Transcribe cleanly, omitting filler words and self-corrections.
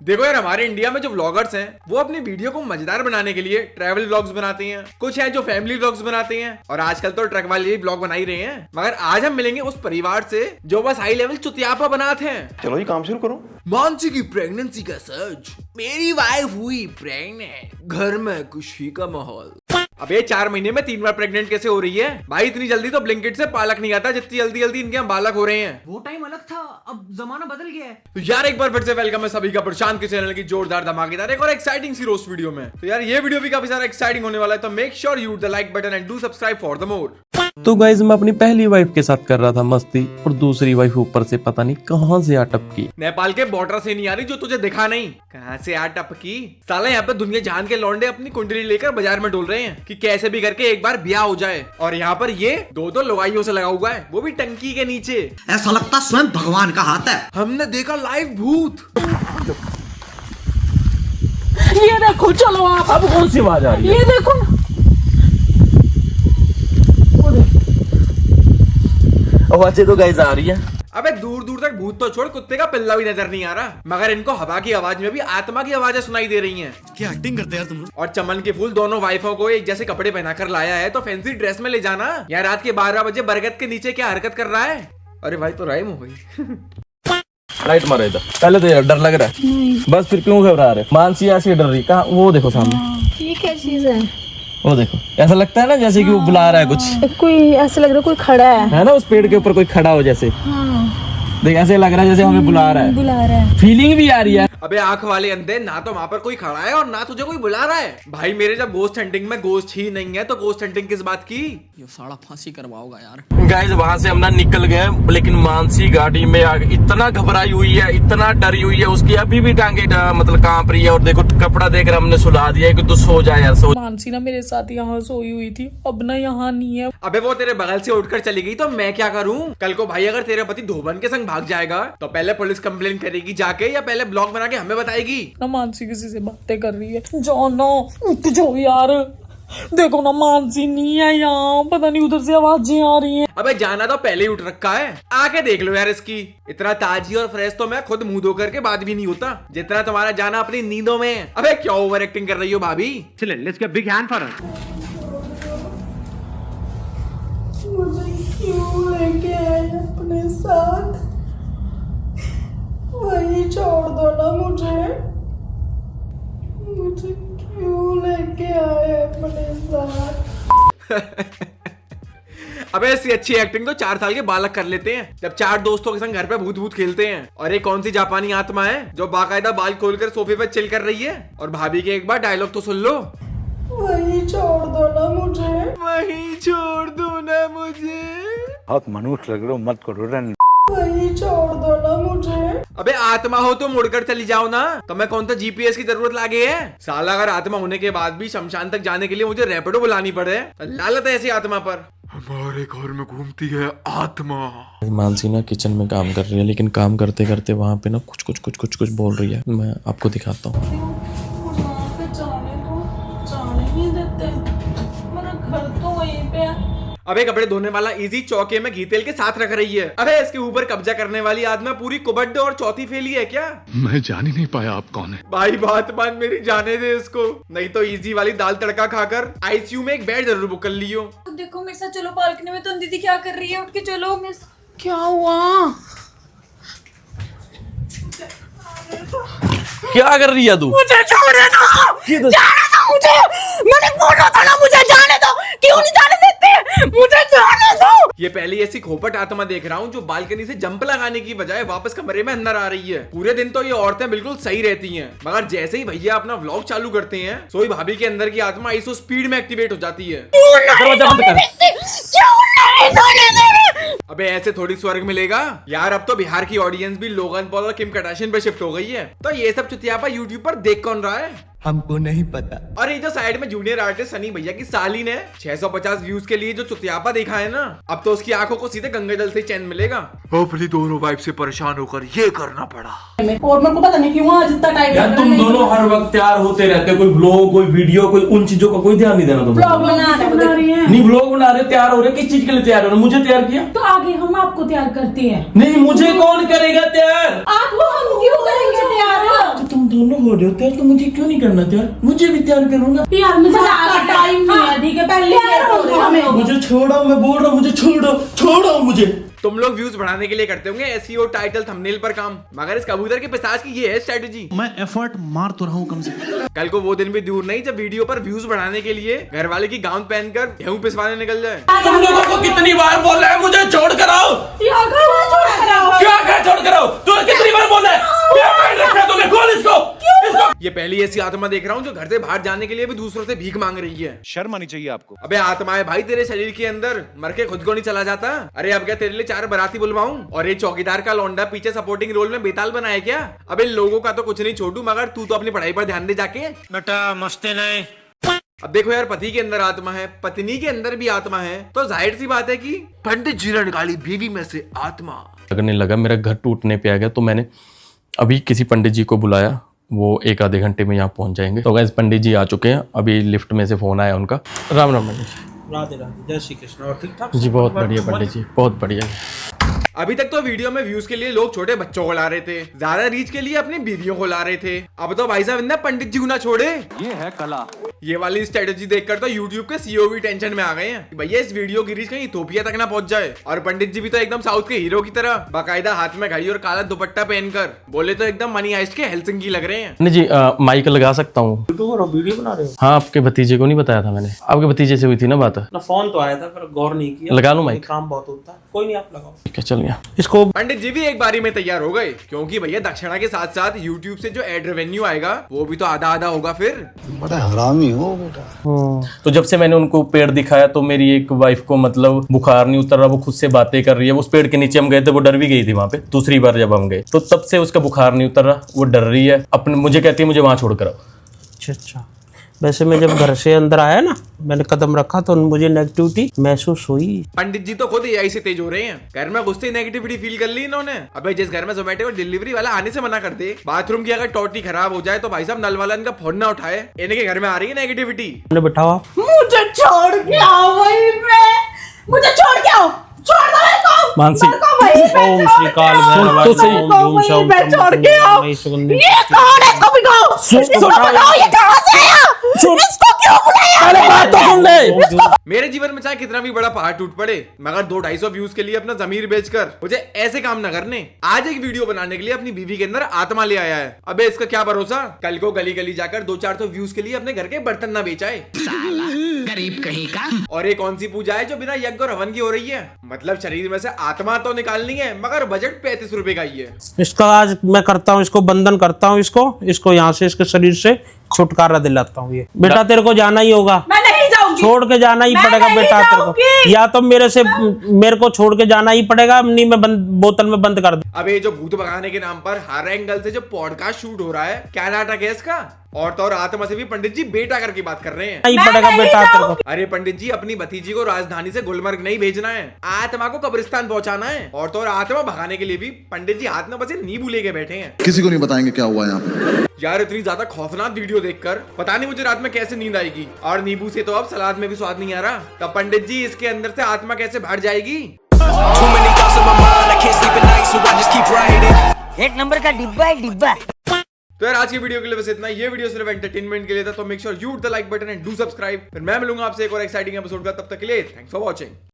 देखो यार, हमारे इंडिया में जो व्लॉगर्स हैं वो अपनी वीडियो को मजेदार बनाने के लिए ट्रैवल व्लॉग्स बनाते हैं, कुछ हैं जो फैमिली व्लॉग्स बनाते हैं, और आजकल तो ट्रक वाले व्लॉग बना ही रहे हैं। मगर आज हम मिलेंगे उस परिवार से जो बस हाई लेवल चुतियापा बनाते हैं। चलो जी काम शुरू करो। मानसी की प्रेगनेंसी का सच, मेरी वाइफ हुई प्रेग्नेंट, घर में खुशी का माहौल। अबे 4 महीने में 3 बार प्रेग्नेंट कैसे हो रही है भाई? इतनी जल्दी तो ब्लिंकिट से पालक नहीं आता जितनी जल्दी जल्दी इनके यहाँ बालक हो रहे हैं। वो टाइम अलग था, अब जमाना बदल गया है। तो यार एक बार फिर से वेलकम है सभी का प्रशांत के चैनल की जोरदार धमाकेदार एक और एक्साइटिंग सी रोस्ट वीडियो में। तो यार ये वीडियो भी काफी सारा एक्साइटिंग होने वाला है, तो make sure you the like button and do subscribe for the more. तो गाइज मैं अपनी पहली वाइफ के साथ कर रहा था मस्ती, और दूसरी वाइफ ऊपर से पता नहीं कहां से आ टपकी। नेपाल के बॉर्डर से नहीं आ रही जो तुझे दिखा नहीं, कहां से आ टपकी। साला यहाँ पे दुनिया जहान के लौंडे अपनी कुंडली लेकर बाजार में डोल रहे हैं कि कैसे भी करके एक बार ब्याह हो जाए, और यहाँ पर ये दो लुगाइयों से लगा हुआ है, वो भी टंकी के नीचे। ऐसा लगता स्वयं भगवान का हाथ है। हमने देखा लाइव भूत। ये देखो, चलो आप। अब कौन सी आवाज आ रही है? ये देखो ना। आवाजें तो गाइज आ रही है। अबे दूर दूर तक भूत तो छोड़, कुत्ते का पिल्ला भी नजर नहीं आ रहा, मगर इनको हवा की आवाज में भी आत्मा की आवाजें सुनाई दे रही हैं। क्या एक्टिंग करते हैं तुम। और चमन के फूल दोनों वाइफों को एक जैसे कपड़े पहनाकर लाया है, तो फैंसी ड्रेस में ले जाना। यार रात के 12 बजे बरगद के नीचे क्या हरकत कर रहा है? अरे भाई तो राइम हो गई। लाइट मारे इधर। पहले तो यार डर लग रहा है, बस फिर क्यों घबरा रहे? मानसी ऐसे डर रही। कहाँ? वो देखो सामने। ये क्या चीज है? वो देखो, ऐसा लगता है ना जैसे कि वो बुला रहा है कुछ। कोई ऐसा लग रहा है कोई खड़ा है ना उस पेड़ के ऊपर कोई खड़ा हो जैसे। देख ऐसे लग रहा है जैसे हमें बुला रहा है। फीलिंग भी आ रही है। अबे आंख वाले अंधे, ना तो वहां पर कोई खड़ा है और ना तुझे कोई बुला रहा है। भाई मेरे जब गोस्ट हंटिंग में गोस्ट ही नहीं है तो गोस्ट हंटिंग किस बात की? ये साला फांसी करवाओगा यार। गाइस वहां से हम ना निकल गए, लेकिन मानसी गाड़ी में आगे इतना घबराई हुई है, इतना डरी हुई है, उसकी अभी भी टांगे मतलब कांप रही है। और देखो कपड़ा देकर हमने सुला दिया कि तू सो जा यार, सो। मानसी ना मेरे साथ यहाँ सोई हुई थी, अब ना यहाँ नहीं है। अबे वो तेरे बगल से उठकर चली गई तो मैं क्या करूं? कल को भाई अगर तेरे पति धोबन के संग भाग जाएगा तो पहले पुलिस कंप्लेन करेगी जाके, या पहले ब्लॉग बना के हमें बताएगी? ना मानसी किसी से बातें कर रही है। जानो उठ जाओ यार, देखो ना मानसी नहीं है यहाँ, पता नहीं उधर से आवाजें आ रही हैं। अबे जाना तो पहले ही उठ रखा है, आके देख लो यार इसकी। इतना ताजी और फ्रेश तो मैं खुद मुंह धो करके बात भी नहीं होता जितना तुम्हारा जाना अपनी नींदों में। अबे क्या ओवर एक्टिंग कर रही हो भाभी? Let's get big hand for her. मुझे क्यों लेके आए अपने साथ? वही छोड़ दो ना मुझे क्यों लेके आए अपने साथ? अबे ऐसी अच्छी एक्टिंग तो 4 साल के बालक कर लेते हैं, जब 4 दोस्तों के संग घर पे भूत भूत खेलते हैं। और एक कौन सी जापानी आत्मा है जो बाकायदा बाल खोलकर सोफे पे चिल कर रही है? और भाभी के एक बार डायलॉग तो सुन लो। वही छोड़ दो ना मुझे। वही छोड़ दो ना मुझे। बहुत मनुष्य लग रहे हो, मत करो रन। वही छोड़ दो ना मुझे। अबे आत्मा हो तो मुड़कर चली जाओ ना, तो मैं कौन सा जीपीएस की जरूरत लागे है? साला अगर आत्मा होने के बाद भी शमशान तक जाने के लिए मुझे रैपिडो बुलानी पड़े, लालत है ऐसी आत्मा पर। हमारे घर में घूमती है आत्मा। मानसी ना किचन में काम कर रही है, लेकिन काम करते करते वहाँ पे ना कुछ बोल रही है। मैं आपको दिखाता हूँ। जाने नहीं देते, मेरा घर तो वहीं पे है। अबे कपड़े धोने वाला इजी चौके में घी तेल के साथ रख रही है। अबे इसके ऊपर कब्जा करने वाली आत्मा पूरी कुबड्ड और चौथी फेली है क्या? मैं जान ही नहीं पाया आप कौन है। भाई बात मान मेरी, जाने दे इसको, नहीं तो इजी वाली दाल तड़का खाकर आईसीयू में एक बेड जरूर बुक कर लियो। देखो मेरे साथ चलो बालकनी में, तो दीदी क्या कर रही है? उठ के चलो मेरे साथ। क्या हुआ? क्या कर रही है तू? मुझे छोड़ने दो, जाने दो मुझे। मैंने बोला था ना मुझे जाने दो, क्यों नहीं जाने देते? मुझे जाने दो। ये पहली ऐसी खोपट आत्मा देख रहा हूँ जो बालकनी से जंप लगाने की बजाय वापस कमरे में अंदर आ रही है। पूरे दिन तो ये औरतें बिल्कुल सही रहती हैं, मगर जैसे ही भैया अपना व्लॉग चालू करते हैं, सोई भाभी के अंदर की आत्मा आईसो स्पीड में एक्टिवेट हो जाती है। दरवाजा बंद कर। अबे ऐसे थोड़ी स्वर्ग मिलेगा यार। अब तो बिहार की ऑडियंस भी लोगन पॉल और किम कार्दाशियन पे शिफ्ट हो गई है, तो ये सब चुतियापा यूट्यूब पर देख कौन रहा है? हमको नहीं पता। और ये जो साइड में जूनियर आर्टिस्ट सनी भैया की साली ने 650 व्यूज के लिए जो चुतियापा देखा है ना, अब तो उसकी आंखों को सीधे गंगा जल से चैन मिलेगा। अपनी दोनों वाइफ से परेशान होकर ये करना पड़ा। और मेरे को पता नहीं क्यों आज इतना टाइम यार तुम दोनों हर वक्त तैयार होते रहते, कोई व्लॉग कोई वीडियो कोई उन चीजों का कोई ध्यान नहीं देना। तुम व्लॉग बना रही हैं। नहीं व्लॉग बना रहे, तैयार हो रहे, किस चीज के लिए तैयार हो रहे? मुझे तैयार किया तो आगे हम आपको तैयार करते हैं। नहीं, मुझे कौन करेगा तैयार? आप वो हम क्यों करेंगे तैयार? तो तुम हो रहे हो तैयार, तो मुझे क्यों नहीं करना तैयार? मुझे भी तैयार करूंगा। यार मुझे ज्यादा टाइम नहीं है, ठीक है? पहले मुझे छोड़ो, मैं बोल रहा हूँ मुझे छोड़ो मुझे। तुम लोग व्यूज बढ़ाने के लिए करते होंगे एसईओ, टाइटल, थंबनेल पर काम, मगर इस कबूतर के पिशाच की ये है स्ट्रेटजी। मैं एफर्ट मार तो रहा हूँ कम से कम। कल को वो दिन भी दूर नहीं जब वीडियो पर व्यूज बढ़ाने के लिए घर वाले की गाउन पहनकर गेहूं पिसवाने निकल जाए। तुम लोगों को कितनी बार बोला है मुझे छोड़ कर आओ? क्या छोड़ कर आओ? तूने कितनी बार बोला है? क्या पहन रखा है तूने? खोल इसको। ये पहली ऐसी आत्मा देख रहा हूँ जो घर से बाहर जाने के लिए भी दूसरों से भीख मांग रही है। शर्म आनी चाहिए आपको। अबे आत्मा है भाई तेरे शरीर के अंदर, मर के खुद को नहीं चला जाता। अरे अब क्या तेरे लिए 4 बाराती बुलवाऊं और ये चौकीदार का लौंडा पीछे सपोर्टिंग रोल में बेताल बनाया क्या? अबे लोगों का तो कुछ नहीं छोटू, मगर तू तो अपनी पढ़ाई पर ध्यान दे जाके। बेटा मस्ती नहीं। अब देखो यार, पति के अंदर आत्मा है, पत्नी के अंदर भी आत्मा है, तो जाहिर सी बात है कि पंडित जी ने निकाली बीवी में से आत्मा। लगने लगा मेरा घर टूटने पे आ गया, तो मैंने अभी किसी पंडित जी को बुलाया, वो 1 आधे घंटे में यहाँ पहुँच जाएंगे। तो गाइस पंडित जी आ चुके हैं, अभी लिफ्ट में से फोन आया उनका। राम राम पंडित जी। राधे राधे, जय श्री कृष्ण। और ठीक ठाक? जी बहुत बढ़िया पंडित जी, बहुत बढ़िया। अभी तक तो वीडियो में व्यूज के लिए लोग छोटे बच्चों को ला रहे थे, ज्यादा रीच के लिए अपनी बीवियों को ला रहे थे। अब तो भाई साहब इतना पंडित जी को ना छोड़े। ये है कला। ये वाली स्ट्रेटजी देखकर तो YouTube के सीईओ भी टेंशन में आ गए हैं कि भैया इस वीडियो की रीच कहीं इथोपिया तक ना पहुंच जाए। और पंडित जी भी तो एकदम साउथ के हीरो की तरह बाकायदा हाथ में घड़ी और काला दुपट्टा पहनकर, बोले तो एकदम मनी हाइस्ट के हेलसिंकी लग रहे हैं। नहीं जी, माइक लगा सकता हूँ? वीडियो बना रहे हो? हाँ, आपके भतीजे को नहीं बताया था मैंने? आपके भतीजे से हुई थी ना बात? ना फोन तो आया था पर गौर नहीं किया। लगा लूं माइक? काम बहुत होता है, कोई नहीं, आप लगाओ। ठीक है, चल गया। इसको पंडित जी भी एक बारी में तैयार हो गए, क्योंकि भैया दक्षिणा के साथ साथ YouTube से जो एड रेवेन्यू आएगा वो भी तो आधा आधा होगा फिर। बड़ा हरामी हो बेटा। तो जब से मैंने उनको पेड़ दिखाया तो मेरी एक वाइफ को मतलब बुखार नहीं उतर रहा, वो खुद से बातें कर रही है। उस पेड़ के नीचे हम गए थे, वो डर भी गई थी वहां पे। दूसरी बार जब हम गए तो तब से उसका बुखार नहीं उतर रहा, वो डर रही है अपने, मुझे कहती है मुझे वहां छोड़कर आओ। अच्छा। वैसे मैं जब घर से अंदर आया ना, मैंने कदम रखा तो मुझे नेगेटिविटी महसूस हुई। पंडित जी तो खुद एआई से तेज हो रहे हैं, घर में घुसते ही नेगेटिविटी फील कर ली इन्होंने। अबे जिस घर में जोमेटो और डिलीवरी वाला आने से मना कर दे, बाथरूम की अगर टोटी खराब हो जाए तो भाई साहब नल वाला इनका फोन ना उठाए, इनके घर में आ रही है नेगेटिविटी। बैठाओ आप। मुझे छोड़ के आओ वहीं पे, मुझे छोड़ के आओ, छोड़ दो मेरे को। मानसी, ओम श्री काल भैरवाय तो सही। ओम ओम शाम छोड़ के आओ। ये कौन है? इसको बिगाओ, इसको बताओ ये कहां से आया, इसको क्यों बुलाया? अरे बात तो सुन ले। मेरे जीवन में चाहे कितना भी बड़ा पहाड़ टूट पड़े, मगर 200-250 व्यूज के लिए अपना जमीर बेचकर मुझे ऐसे काम न करने। आज एक वीडियो बनाने के लिए अपनी बीवी के अंदर आत्मा ले आया है। अबे इसका क्या भरोसा, कल को गली गली जाकर 200-400 व्यूज के लिए अपने घर के बर्तन ना बेचाए। गरीब कहीं का। और ये कौन सी पूजा है जो बिना यज्ञ और हवन की हो रही है? मतलब शरीर में से आत्मा तो निकालनी है, मगर बजट 35 रुपए का ही है। इसका आज मैं करता हूँ, इसको बंधन करता हूँ, इसको यहाँ से, इसके शरीर से छुटकारा दिलाता हूँ। ये बेटा तेरे को जाना ही होगा, मैं नहीं जाऊंगी, छोड़ के जाना ही पड़ेगा बेटा तेरे को। या तो मेरे को छोड़ के जाना ही पड़ेगा, नहीं मैं बोतल में बंद कर दूं। अब ये जो भूत भगाने के नाम पर हर एंगल से जो पॉडकास्ट शूट हो रहा है, क्या नाटक है इसका? और तो और आत्मा से भी पंडित जी बेटा करके बात कर रहे हैं। नहीं पड़ेगा बेटा तेरे को। अरे पंडित जी, अपनी भतीजी को राजधानी से गुलमर्ग नहीं भेजना है, आत्मा को कब्रिस्तान पहुंचाना है। और तो और आत्मा भगाने के लिए भी पंडित जी हाथ में बस नींबू लेके बैठे हैं। किसी को नहीं बताएंगे क्या हुआ यहाँ पे। यार इतनी ज्यादा खौफनाक वीडियो देखकर पता नहीं मुझे रात में कैसे नींद आएगी। और नींबू से तो अब सलाद में भी स्वाद नहीं आ रहा। तब पंडित जी इसके अंदर से आत्मा कैसे बाहर जाएगी? एक नंबर का डिब्बा है डिब्बा। तो यार आज की वीडियो के लिए बस इतना। ये वीडियो सिर्फ एंटरटेनमेंट के लिए था, तो make sure you hit the like button and do subscribe. फिर मैं मिलूंगा आपसे एक और एक्साइटिंग एपिसोड का, तब तक के लिए थैंक्स फॉर वॉचिंग।